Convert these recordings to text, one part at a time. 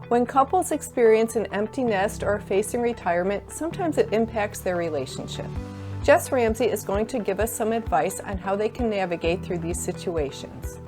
When couples experience an empty nest or are facing retirement, sometimes it impacts their relationship. Jess Ramsey is going to give us some advice on how they can navigate through these situations.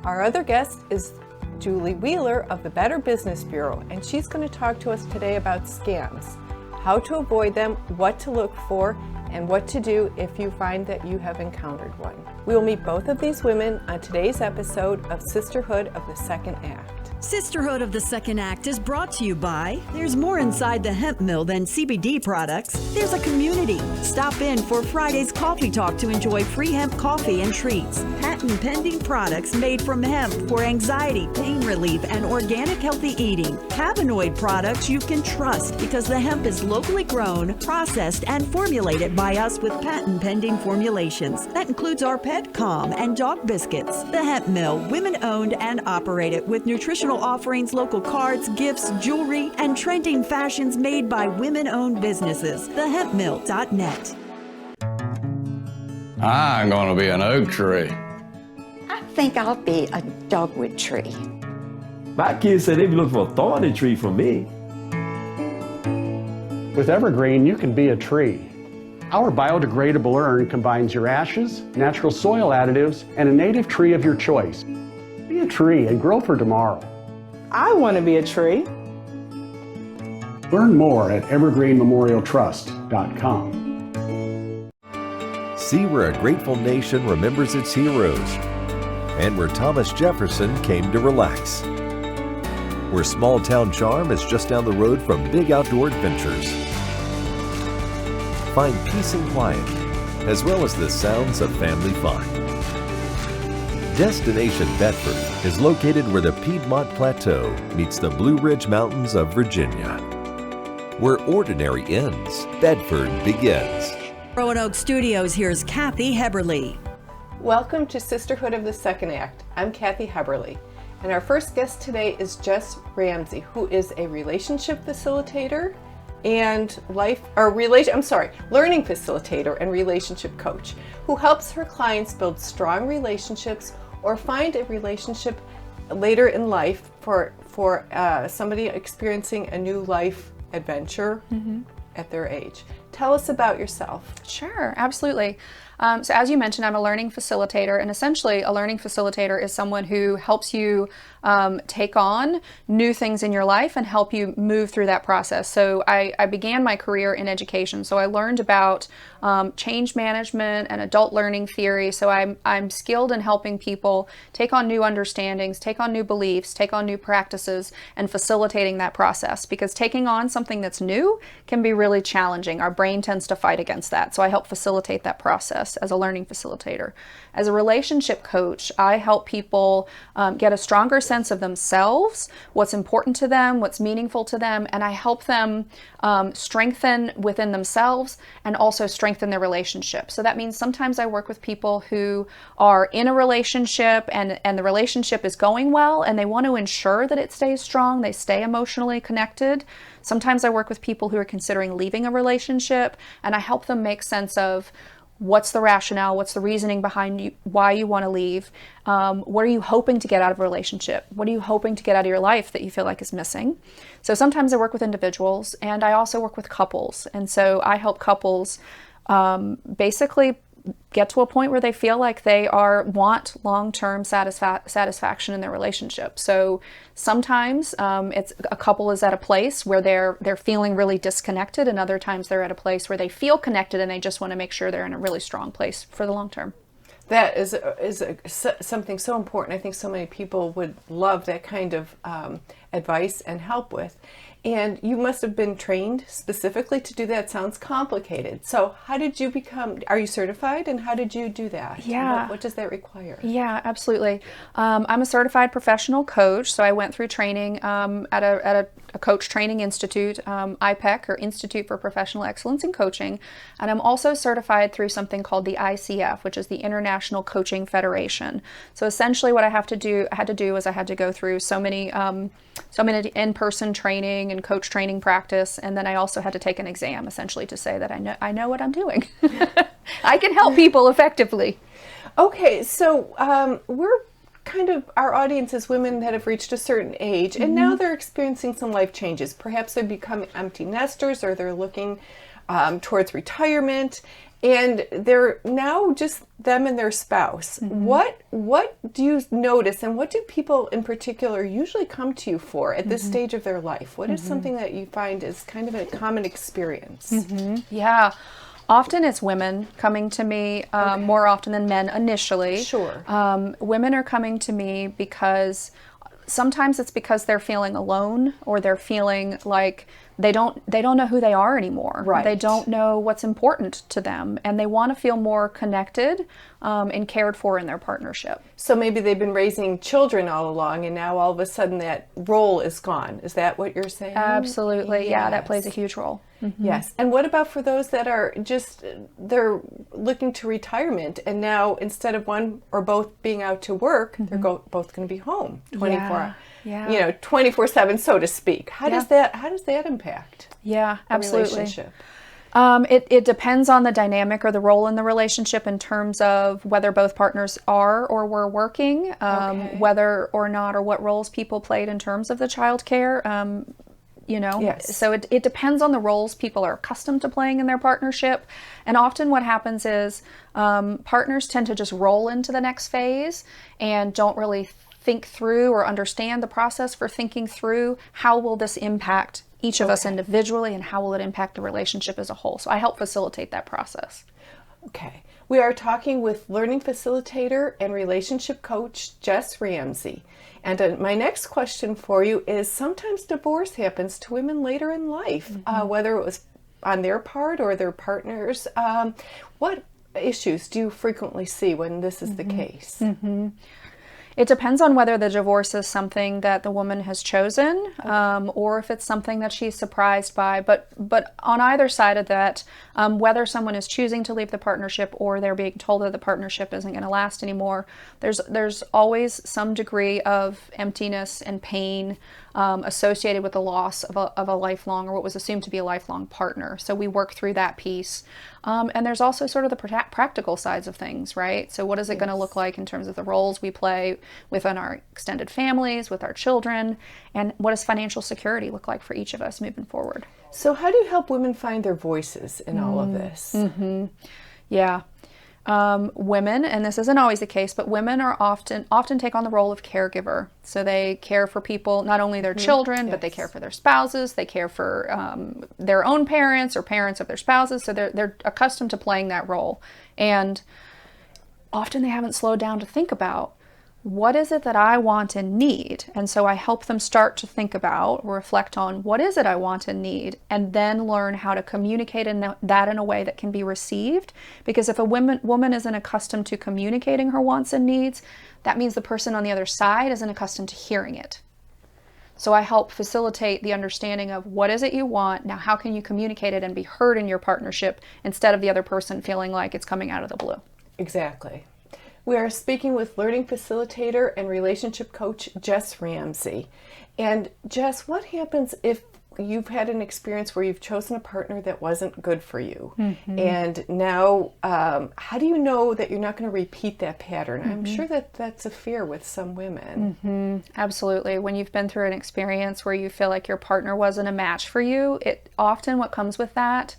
Our other guest is Julie Wheeler of the Better Business Bureau, and she's going to talk to us today about scams, how to avoid them, what to look for, and what to do if you find that you have encountered one. We will meet both of these women on today's episode of Sisterhood of the Second Act. Sisterhood of the Second Act is brought to you by there's more inside the hemp mill than CBD products. There's a community. Stop in for Friday's Coffee Talk to enjoy free hemp coffee and treats. Patent pending products made from hemp for anxiety, pain relief, and organic healthy eating. Cannabinoid products you can trust because the hemp is locally grown, processed, and formulated by us with patent pending formulations. That includes our Pet Calm and dog biscuits. The Hemp Mill, women owned and operated with nutritional offerings, local cards, gifts, jewelry, and trending fashions made by women-owned businesses. TheHempMill.net. I'm going to be an oak tree. I think I'll be a dogwood tree. My kids said they'd be looking for a thorny tree for me. With Evergreen, you can be a tree. Our biodegradable urn combines your ashes, natural soil additives, and a native tree of your choice. Be a tree and grow for tomorrow. I want to be a tree. Learn more at evergreenmemorialtrust.com. See where a grateful nation remembers its heroes, and where Thomas Jefferson came to relax. Where small town charm is just down the road from big outdoor adventures. Find peace and quiet, as well as the sounds of family fun. Destination Bedford is located where the Piedmont Plateau meets the Blue Ridge Mountains of Virginia. Where ordinary ends, Bedford begins. Roanoke Studios, here's Kathy Heberle. Welcome to Sisterhood of the Second Act. I'm Kathy Heberle, and our first guest today is Jess Ramsey, who is a relationship facilitator and learning facilitator and relationship coach who helps her clients build strong relationships or find a relationship later in life for somebody experiencing a new life adventure at their age. Tell us about yourself. Sure, absolutely. So as you mentioned, I'm a learning facilitator, and essentially a learning facilitator is someone who helps you take on new things in your life and help you move through that process. So I began my career in education, so I learned about change management and adult learning theory. So I'm skilled in helping people take on new understandings, take on new beliefs, take on new practices, and facilitating that process, because taking on something that's new can be really challenging. Our brain tends to fight against that. So I help facilitate that process as a learning facilitator. As a relationship coach, I help people get a stronger sense of themselves, what's important to them, what's meaningful to them, and I help them strengthen within themselves and also strengthen their relationship. So that means sometimes I work with people who are in a relationship and the relationship is going well and they want to ensure that it stays strong, they stay emotionally connected. Sometimes I work with people who are considering leaving a relationship, and I help them make sense of what's the rationale, what's the reasoning behind why you want to leave, what are you hoping to get out of a relationship, what are you hoping to get out of your life that you feel like is missing. So sometimes I work with individuals, and I also work with couples, and so I help couples basically get to a point where they feel like they want long-term satisfaction in their relationship. So sometimes it's a couple is at a place where they're feeling really disconnected, and other times they're at a place where they feel connected and they just want to make sure they're in a really strong place for the long term. That is something so important. I think so many people would love that kind of advice and help with. And you must have been trained specifically to do that. Sounds complicated. So how did you are you certified, and how did you do that? Yeah. What does that require? Yeah, absolutely. I'm a certified professional coach, so I went through training at a coach training institute, IPEC, or Institute for Professional Excellence in Coaching. And I'm also certified through something called the ICF, which is the International Coaching Federation. So essentially what I had to do is I had to go through so many in-person training and coach training practice, and then I also had to take an exam, essentially, to say that I know what I'm doing. I can help people effectively. Okay, so we're kind of, our audience is women that have reached a certain age, and now they're experiencing some life changes. Perhaps they're becoming empty nesters, or they're looking towards retirement, and they're now just them and their spouse. What do you notice, and what do people in particular usually come to you for at this stage of their life? What is something that you find is kind of a common experience? Yeah. Often it's women coming to me, more often than men initially. Sure. Women are coming to me because sometimes it's because they're feeling alone, or they're feeling like they don't know who they are anymore. Right. They don't know what's important to them, and they want to feel more connected and cared for in their partnership. So maybe they've been raising children all along, and now all of a sudden that role is gone. Is that what you're saying? Absolutely. Yeah, that Yes. plays a huge role. Yes. And what about for those that are just, they're looking to retirement, and now instead of one or both being out to work, they're both going to be home 24, Yeah. 24/7, so to speak. How does that impact? Yeah, a absolutely. relationship? It depends on the dynamic or the role in the relationship in terms of whether both partners are or were working, whether or not, or what roles people played in terms of the child care. Yes. So it depends on the roles people are accustomed to playing in their partnership. And often what happens is partners tend to just roll into the next phase and don't really think through or understand the process for thinking through how will this impact each of us individually, and how will it impact the relationship as a whole. So I help facilitate that process. Okay. We are talking with learning facilitator and relationship coach Jess Ramsey. And my next question for you is, sometimes divorce happens to women later in life, whether it was on their part or their partners. What issues do you frequently see when this is the case? It depends on whether the divorce is something that the woman has chosen, or if it's something that she's surprised by. But on either side of that, whether someone is choosing to leave the partnership or they're being told that the partnership isn't going to last anymore, there's always some degree of emptiness and pain associated with the loss of a lifelong, or what was assumed to be a lifelong partner. So we work through that piece. And there's also sort of the practical sides of things, right? So what is it going to look like in terms of the roles we play within our extended families, with our children, and what does financial security look like for each of us moving forward? So how do you help women find their voices in all of this? Yeah. Women, and this isn't always the case, but women are often take on the role of caregiver. So they care for people, not only their children, but they care for their spouses. They care for their own parents or parents of their spouses. So they're accustomed to playing that role. And often they haven't slowed down to think about, what is it that I want and need? And so I help them start to think about, reflect on, what is it I want and need, and then learn how to communicate that in a way that can be received. Because if a woman isn't accustomed to communicating her wants and needs, that means the person on the other side isn't accustomed to hearing it. So I help facilitate the understanding of, what is it you want? Now, how can you communicate it and be heard in your partnership, instead of the other person feeling like it's coming out of the blue? Exactly. We are speaking with learning facilitator and relationship coach Jess Ramsey. And Jess, what happens if you've had an experience where you've chosen a partner that wasn't good for you? And now, how do you know that you're not going to repeat that pattern? I'm sure that that's a fear with some women. Absolutely. When you've been through an experience where you feel like your partner wasn't a match for you, often what comes with that,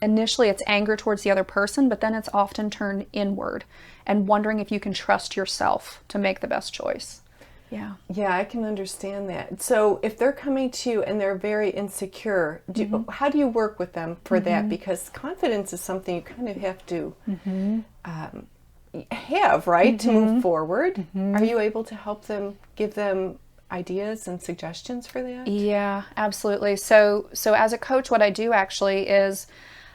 initially it's anger towards the other person, but then it's often turned inward and wondering if you can trust yourself to make the best choice. Yeah, I can understand that. So if they're coming to you and they're very insecure, how do you work with them for that? Because confidence is something you kind of have to have, right, to move forward. Are you able to help them, give them ideas and suggestions for that? Yeah, absolutely. So as a coach, what I do actually is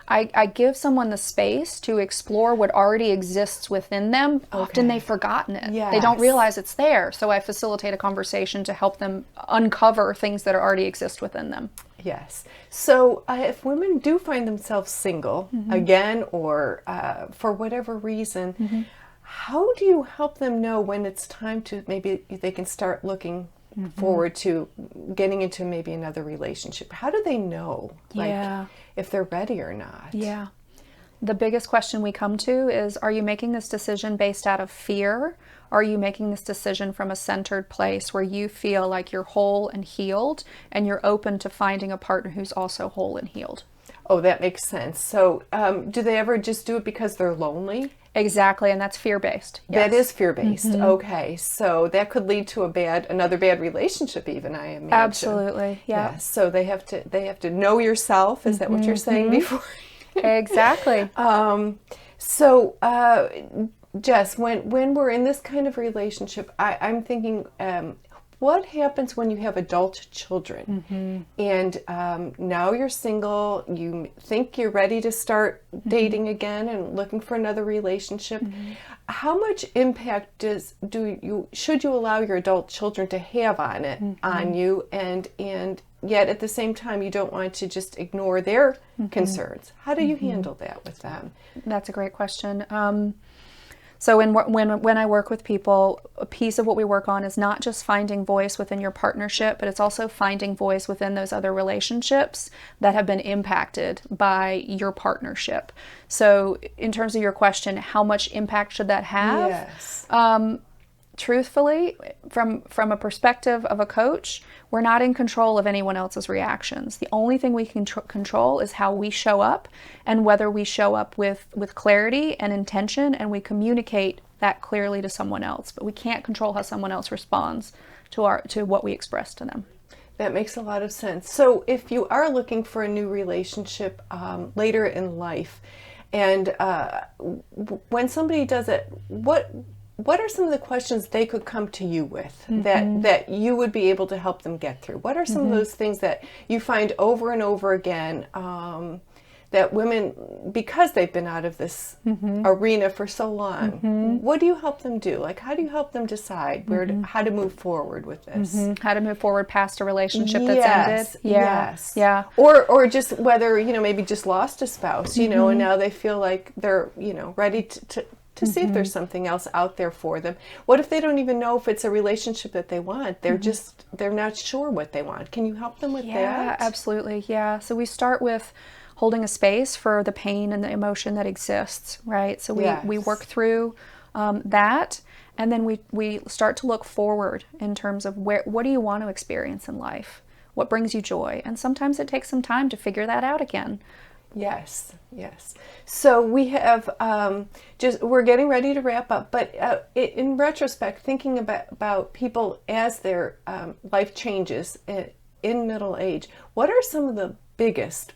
I give someone the space to explore what already exists within them. Often they've forgotten it. They don't realize it's there. So I facilitate a conversation to help them uncover things that already exist within them. Yes. So if women do find themselves single again, or for whatever reason, how do you help them know when it's time to, maybe they can start looking forward to getting into maybe another relationship? How do they know, like, if they're ready or not? Yeah. the biggest question we come to is, are you making this decision based out of fear? Are you making this decision from a centered place where you feel like you're whole and healed and you're open to finding a partner who's also whole and healed? Oh, that makes sense. So do they ever just do it because they're lonely? Exactly, and that's fear-based. Yes. That is fear-based. Okay, so that could lead to another bad relationship, even, I imagine. Absolutely, yeah. Yes, so they have to know yourself. Is that what you're saying before? Exactly. Jess, when we're in this kind of relationship, I'm thinking, what happens when you have adult children and now you're single, you think you're ready to start dating again and looking for another relationship? How much impact should you allow your adult children to have on you, and yet at the same time you don't want to just ignore their concerns? How do you handle that with them? That's a great question. So when I work with people, a piece of what we work on is not just finding voice within your partnership, but it's also finding voice within those other relationships that have been impacted by your partnership. So in terms of your question, how much impact should that have? Yes. Truthfully, from a perspective of a coach, we're not in control of anyone else's reactions. The only thing we can control is how we show up, and whether we show up with clarity and intention, and we communicate that clearly to someone else. But we can't control how someone else responds to what we express to them. That makes a lot of sense. So if you are looking for a new relationship later in life, and when somebody does it, what are some of the questions they could come to you with that you would be able to help them get through? What are some of those things that you find over and over again that women, because they've been out of this arena for so long, what do you help them do? Like, how do you help them decide how to move forward with this? How to move forward past a relationship that's ended? Yes. Yeah. Or just whether, maybe just lost a spouse, and now they feel like they're, ready to see if there's something else out there for them. What if they don't even know if it's a relationship that they want? They're not sure what they want. Can you help them with that? Yeah, absolutely. Yeah. So we start with holding a space for the pain and the emotion that exists, right? So we work through that, and then we start to look forward in terms of what do you want to experience in life? What brings you joy? And sometimes it takes some time to figure that out again. Yes. So we have we're getting ready to wrap up, but in retrospect, thinking about people as their life changes in middle age, what are some of the biggest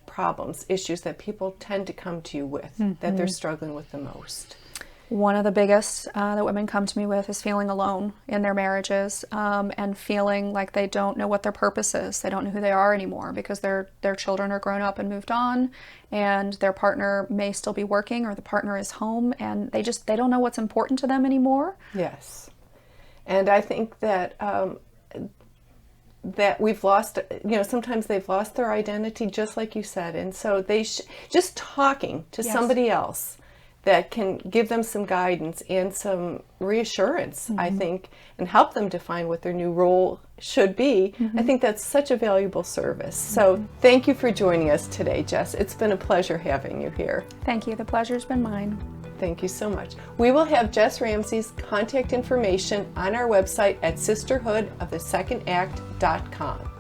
issues that people tend to come to you with that they're struggling with the most? One of the biggest that women come to me with is feeling alone in their marriages, and feeling like they don't know what their purpose is. They don't know who they are anymore because their children are grown up and moved on, and their partner may still be working, or the partner is home, and they don't know what's important to them anymore. Yes. And I think that that we've lost, sometimes they've lost their identity, just like you said. And so just talking to somebody else that can give them some guidance and some reassurance, I think, and help them define what their new role should be. I think that's such a valuable service. So thank you for joining us today, Jess. It's been a pleasure having you here. Thank you. The pleasure's been mine. Thank you so much. We will have Jess Ramsey's contact information on our website at sisterhoodofthesecondAct.com.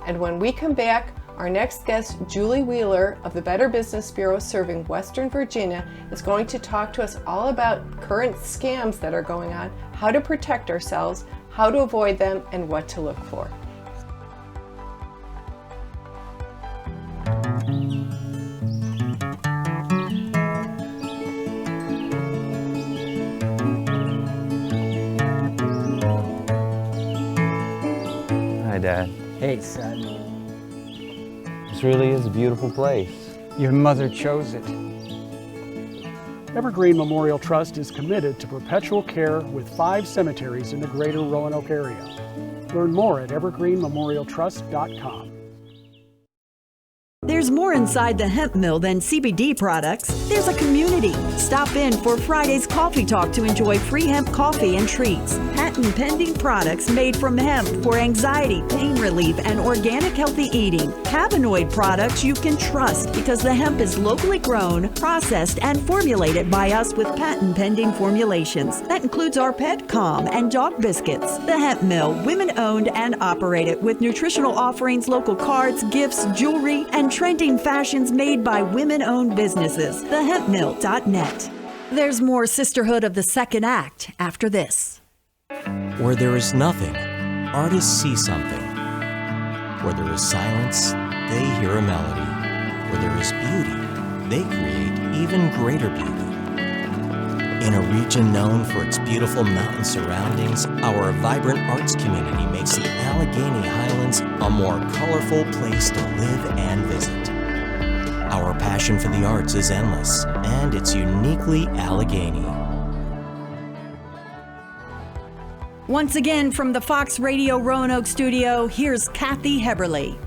And when we come back, our next guest, Julie Wheeler of the Better Business Bureau serving Western Virginia, is going to talk to us all about current scams that are going on, how to protect ourselves, how to avoid them, and what to look for. Hi, Dad. Hey, son. This really is a beautiful place. Your mother chose it. Evergreen Memorial Trust is committed to perpetual care with 5 cemeteries in the greater Roanoke area. Learn more at evergreenmemorialtrust.com. There's more inside the hemp mill than CBD products. There's a community. Stop in for Friday's coffee talk to enjoy free hemp coffee and treats. Pat patent pending products made from hemp for anxiety, pain relief, and organic healthy eating. Cannabinoid products you can trust because the hemp is locally grown, processed, and formulated by us with patent pending formulations. That includes our Pet Calm and dog biscuits. The Hemp Mill, women owned and operated with nutritional offerings, local cards, gifts, jewelry, and trending fashions made by women owned businesses. TheHempMill.net. There's more Sisterhood of the Second Act after this. Where there is nothing, artists see something. Where there is silence, they hear a melody. Where there is beauty, they create even greater beauty. In a region known for its beautiful mountain surroundings, our vibrant arts community makes the Allegheny Highlands a more colorful place to live and visit. Our passion for the arts is endless, and it's uniquely Allegheny. Once again, from the Fox Radio Roanoke studio, here's Kathy Heberle.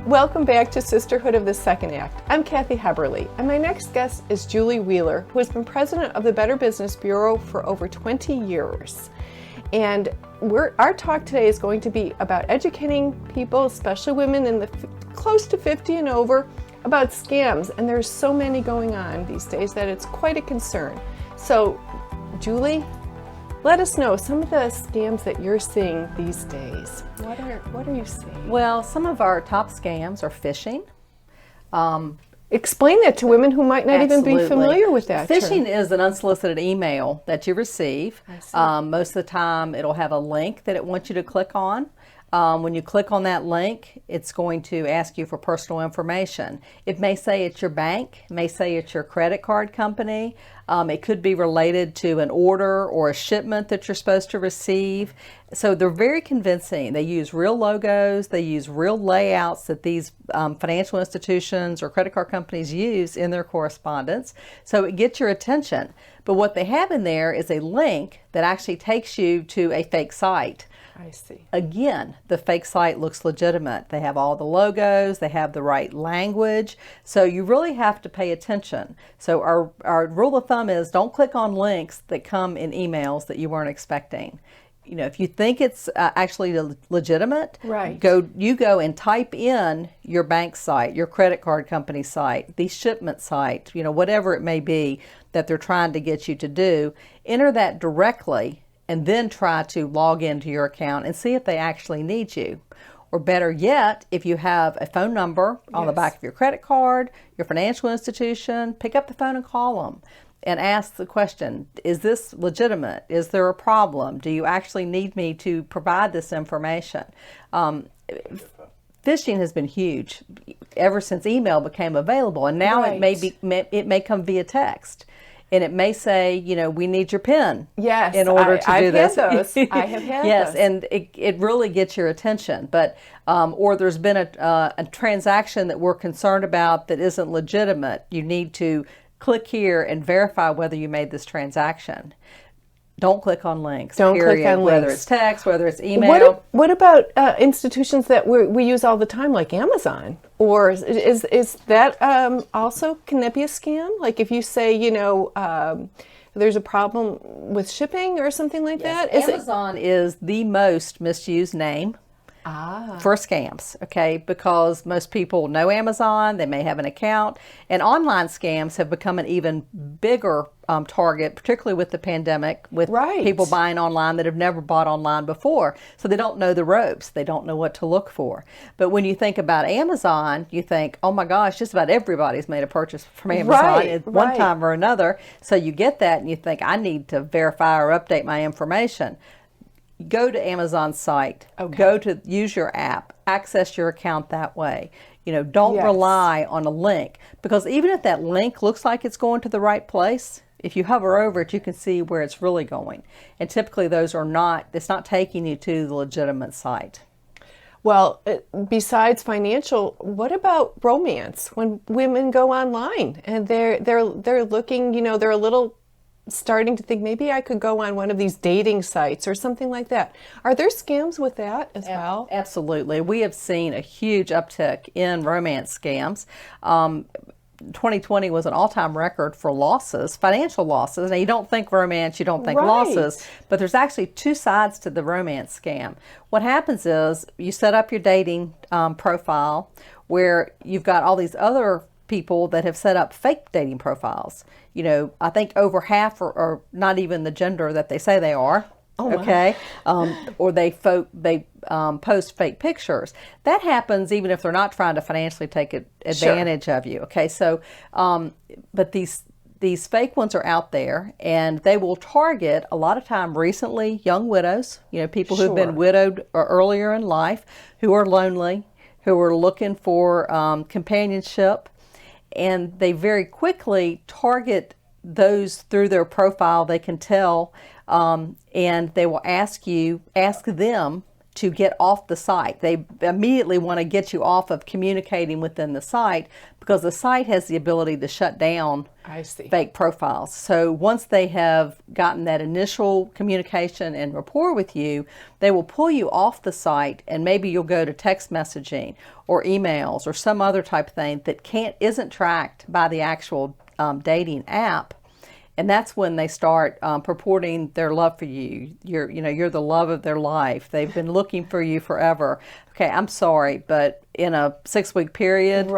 Welcome back to Sisterhood of the Second Act. I'm Kathy Heberle, and my next guest is Julie Wheeler, who has been president of the Better Business Bureau for over 20 years. And our talk today is going to be about educating people, especially women in the close to 50 and over, about scams. And there's so many going on these days that it's quite a concern. So, Julie, let us know some of the scams that you're seeing these days. What are you seeing? Well, some of our top scams are phishing. Explain that to women who might not even be familiar with that Phishing term. is an unsolicited email that you receive. Most of the time it'll have a link that it wants you to click on. When you click on that link, it's going to ask you for personal information. It may say it's your bank, it may say it's your credit card company. It could be related to an order or a shipment that you're supposed to receive. So they're very convincing. They use real logos, they use real layouts that these financial institutions or credit card companies use in their correspondence. So it gets your attention. But what they have in there is a link that actually takes you to a fake site. I see. Again, the fake site looks legitimate. They have all the logos, they have the right language, so you really have to pay attention. So our rule of thumb is don't click on links that come in emails that you weren't expecting. You know, if you think it's actually legitimate, right, you go and type in your bank site, your credit card company site, the shipment site, you know, whatever it may be that they're trying to get you to do, enter that directly and then try to log into your account and see if they actually need you. Or better yet, if you have a phone number on the back of your credit card, your financial institution, pick up the phone and call them and ask the question, is this legitimate? Is there a problem? Do you actually need me to provide this information? Phishing has been huge ever since email became available, and now it may come via text. And it may say, you know, we need your PIN in order to do this. I have had yes, those. And it really gets your attention. But or there's been a transaction that we're concerned about that isn't legitimate. You need to click here and verify whether you made this transaction. Don't click on links. Don't click on links. Whether it's text, whether it's email. What about institutions that we use all the time, like Amazon? Or is that also, can that be a scam? Like if you say, you know, there's a problem with shipping or something like that? Amazon is the most misused name for scams, okay? Because most people know Amazon, they may have an account, and online scams have become an even bigger target, particularly with the pandemic, with people buying online that have never bought online before. So they don't know the ropes, they don't know what to look for. But when you think about Amazon, you think, oh my gosh, just about everybody's made a purchase from Amazon at one time or another. So you get that and you think, I need to verify or update my information. Go to Amazon's site, go to use your app, access your account that way. You know, don't rely on a link, because even if that link looks like it's going to the right place, if you hover over it, you can see where it's really going. And typically those are not, it's not taking you to the legitimate site. Well, besides financial, what about romance? When women go online and they're looking, you know, they're a little starting to think maybe I could go on one of these dating sites or something like that. Are there scams with that as well? Absolutely. We have seen a huge uptick in romance scams. 2020 was an all-time record for losses, financial losses. Now, you don't think romance, you don't think Right. losses, but there's actually two sides to the romance scam. What happens is you set up your dating profile where you've got all these other people that have set up fake dating profiles. You know, I think over half are not even the gender that they say they are. Oh, okay, or they post fake pictures. That happens even if they're not trying to financially take advantage of you. Okay, so but these fake ones are out there, and they will target a lot of time recently young widows. You know, people who've been widowed or earlier in life, who are lonely, who are looking for companionship, and they very quickly target those through their profile. They can tell. And they will ask them to get off the site. They immediately want to get you off of communicating within the site because the site has the ability to shut down fake profiles. So once they have gotten that initial communication and rapport with you, they will pull you off the site, and maybe you'll go to text messaging or emails or some other type of thing that isn't tracked by the actual dating app. And that's when they start purporting their love for you. You're the love of their life. They've been looking for you forever. Okay, I'm sorry, but in a 6-week period,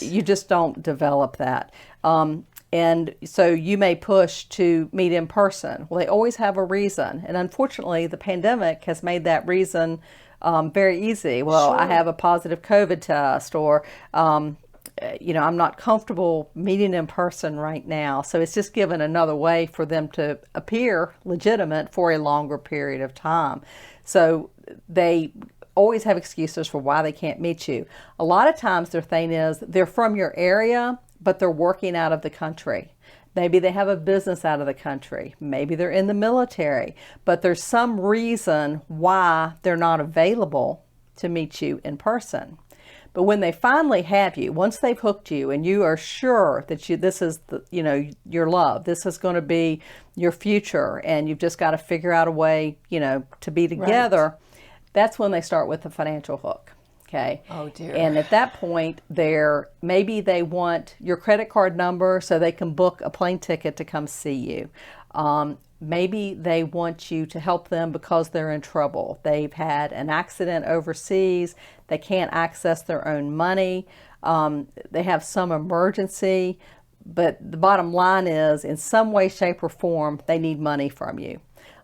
you just don't develop that. And so you may push to meet in person. Well, they always have a reason. And unfortunately, the pandemic has made that reason very easy. Well, I have a positive COVID test, or I'm not comfortable meeting in person right now. So it's just given another way for them to appear legitimate for a longer period of time. So they always have excuses for why they can't meet you. A lot of times their thing is they're from your area, but they're working out of the country. Maybe they have a business out of the country. Maybe they're in the military, but there's some reason why they're not available to meet you in person. But when they finally have you, once they've hooked you and you are sure that this is your love, this is going to be your future, and you've just got to figure out a way, to be together, that's when they start with the financial hook. Okay. Oh dear. And at that point, maybe they want your credit card number so they can book a plane ticket to come see you. Maybe they want you to help them because they're in trouble. They've had an accident overseas. They can't access their own money. They have some emergency. But the bottom line is, in some way, shape, or form, they need money from you.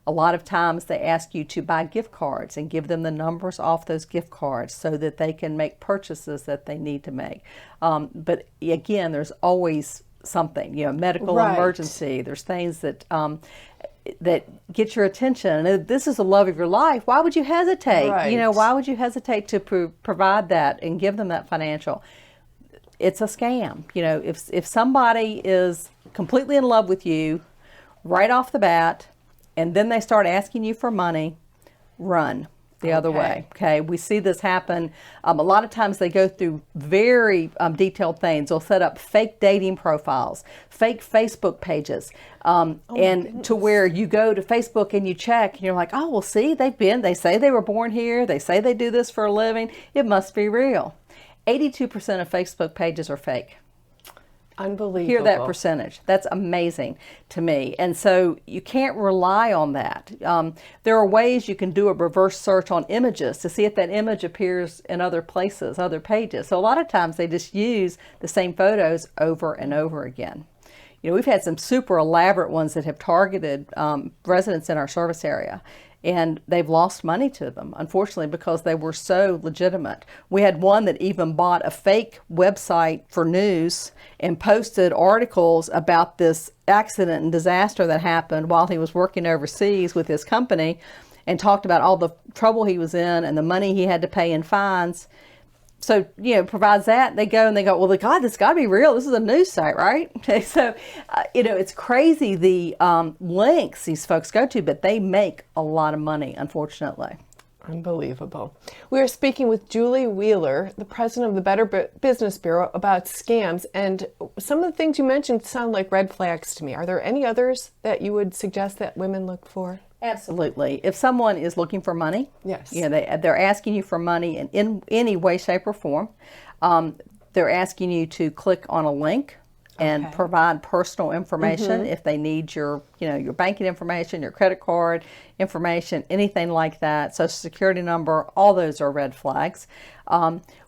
A lot of times they ask you to buy gift cards and give them the numbers off those gift cards so that they can make purchases that they need to make. But again, there's always something, medical emergency. There's things that get your attention. And this is the love of your life. Why would you hesitate? Why would you hesitate to provide that and give them that financial? It's a scam. If somebody is completely in love with you right off the bat, and then they start asking you for money, run the other way. Okay, we see this happen. A lot of times they go through very detailed things. They'll set up fake dating profiles, fake Facebook pages, and to where you go to Facebook and you check, and you're like, oh, well, see, they say they were born here. They say they do this for a living. It must be real. 82% of Facebook pages are fake. Unbelievable. Hear that percentage. That's amazing to me. And so you can't rely on that. There are ways you can do a reverse search on images to see if that image appears in other places, other pages. So a lot of times they just use the same photos over and over again. We've had some super elaborate ones that have targeted residents in our service area. And they've lost money to them, unfortunately, because they were so legitimate. We had one that even bought a fake website for news and posted articles about this accident and disaster that happened while he was working overseas with his company, and talked about all the trouble he was in and the money he had to pay in fines. So, provides that. They go, well, God, this got to be real. This is a news site, right? So, it's crazy the lengths these folks go to, but they make a lot of money, unfortunately. Unbelievable. We are speaking with Julie Wheeler, the president of the Better Business Bureau, about scams. And some of the things you mentioned sound like red flags to me. Are there any others that you would suggest that women look for? Absolutely. If someone is looking for money, yes, they're asking you for money in any way, shape, or form, they're asking you to click on a link and provide personal information if they need your, your banking information, your credit card information, anything like that, social security number, all those are red flags.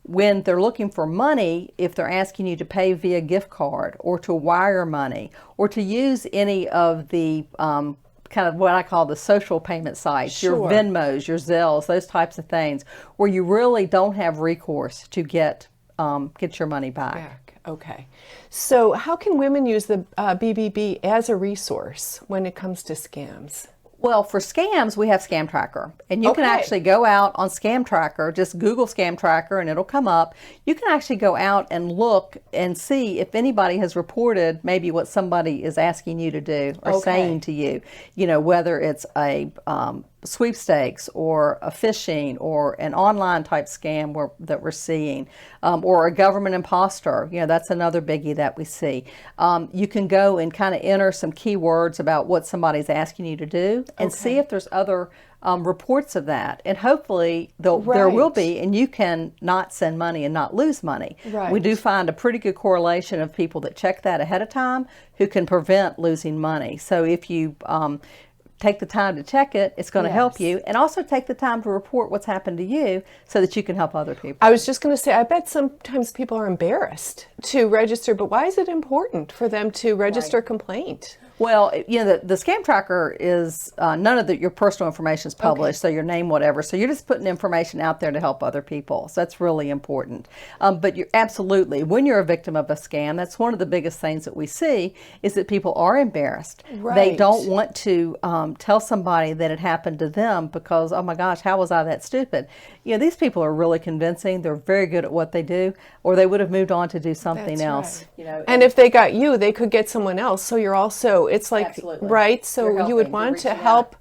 When they're looking for money, if they're asking you to pay via gift card or to wire money or to use any of the kind of what I call the social payment sites, your Venmos, your Zelles, those types of things, where you really don't have recourse to get your money back. Okay. So how can women use the BBB as a resource when it comes to scams? Well, for scams, we have Scam Tracker. And you can actually go out on Scam Tracker, just Google Scam Tracker and it'll come up. You can actually go out and look and see if anybody has reported maybe what somebody is asking you to do or saying to you. Whether it's a sweepstakes or a phishing or an online type scam that we're seeing, or a government imposter. That's another biggie that we see. You can go and kind of enter some keywords about what somebody's asking you to do and see if there's other reports of that. And hopefully there will be, and you can not send money and not lose money. We do find a pretty good correlation of people that check that ahead of time who can prevent losing money. So if you take the time to check it, it's going to help you. And also take the time to report what's happened to you so that you can help other people. I was just going to say, I bet sometimes people are embarrassed to register, but why is it important for them to register a complaint? Well, the Scam Tracker is, none of your personal information is published, so your name, whatever. So you're just putting information out there to help other people. So that's really important. But you're absolutely, when you're a victim of a scam, that's one of the biggest things that we see is that people are embarrassed. They don't want to tell somebody that it happened to them because, oh my gosh, how was I that stupid? These people are really convincing. They're very good at what they do, or they would have moved on to do something else. And if they got you, they could get someone else. So you're also, it's like, so you would want to help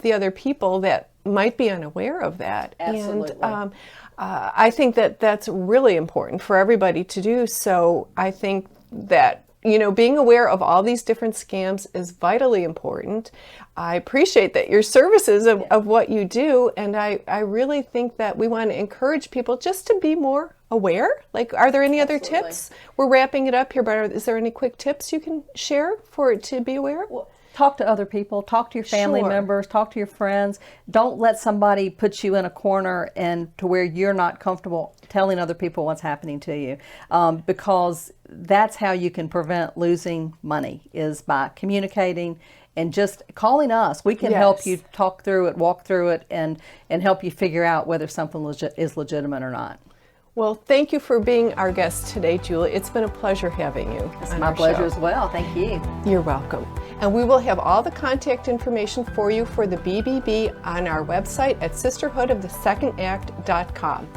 the other people that might be unaware of that. Absolutely. And I think that that's really important for everybody to do. So I think that, being aware of all these different scams is vitally important. I appreciate that your services of what you do, and I really think that we want to encourage people just to be more aware. Like, are there any other tips? We're wrapping it up here, but is there any quick tips you can share for it to be aware? Well, talk to other people, talk to your family members, talk to your friends. Don't let somebody put you in a corner and to where you're not comfortable telling other people what's happening to you, because that's how you can prevent losing money, is by communicating and just calling us. We can help you talk through it, walk through it, and help you figure out whether something is legitimate or not. Well, thank you for being our guest today, Julie. It's been a pleasure having you. It's my pleasure as well. Thank you. You're welcome. And we will have all the contact information for you for the BBB on our website at sisterhoodofthesecondAct.com.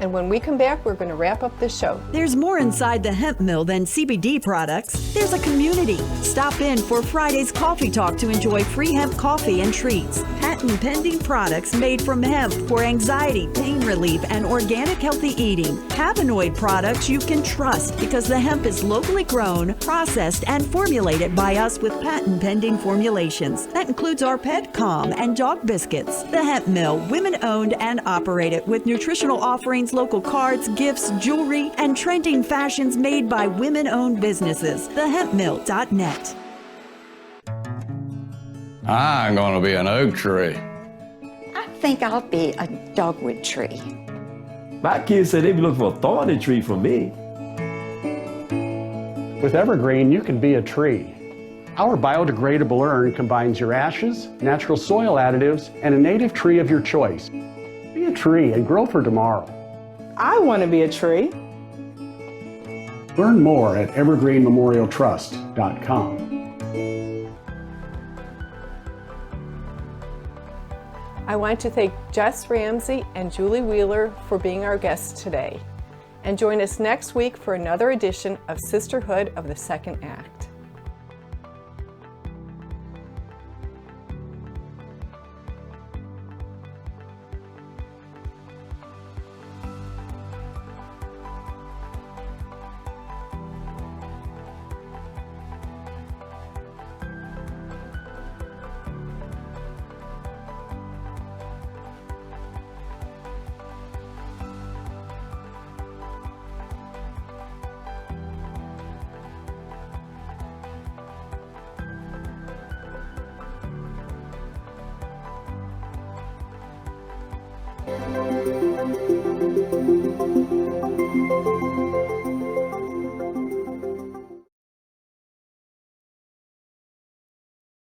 And when we come back, we're going to wrap up this show. There's more inside the hemp mill than CBD products. There's a community. Stop in for Friday's Coffee Talk to enjoy free hemp coffee and treats. Patent pending products made from hemp for anxiety, pain relief, and organic healthy eating. Cannabinoid products you can trust because the hemp is locally grown, processed, and formulated by us with patent pending formulations. That includes our Pet Calm and dog biscuits. The Hemp Mill, women owned and operated with nutritional offerings, local cards, gifts, jewelry, and trending fashions made by women-owned businesses. TheHempMill.net. I'm going to be an oak tree. I think I'll be a dogwood tree. My kids say they be looking for a thorny tree for me. With Evergreen, you can be a tree. Our biodegradable urn combines your ashes, natural soil additives, and a native tree of your choice. Be a tree and grow for tomorrow. I want to be a tree. Learn more at evergreenmemorialtrust.com. I want to thank Jess Ramsey and Julie Wheeler for being our guests today. And join us next week for another edition of Sisterhood of the Second Act.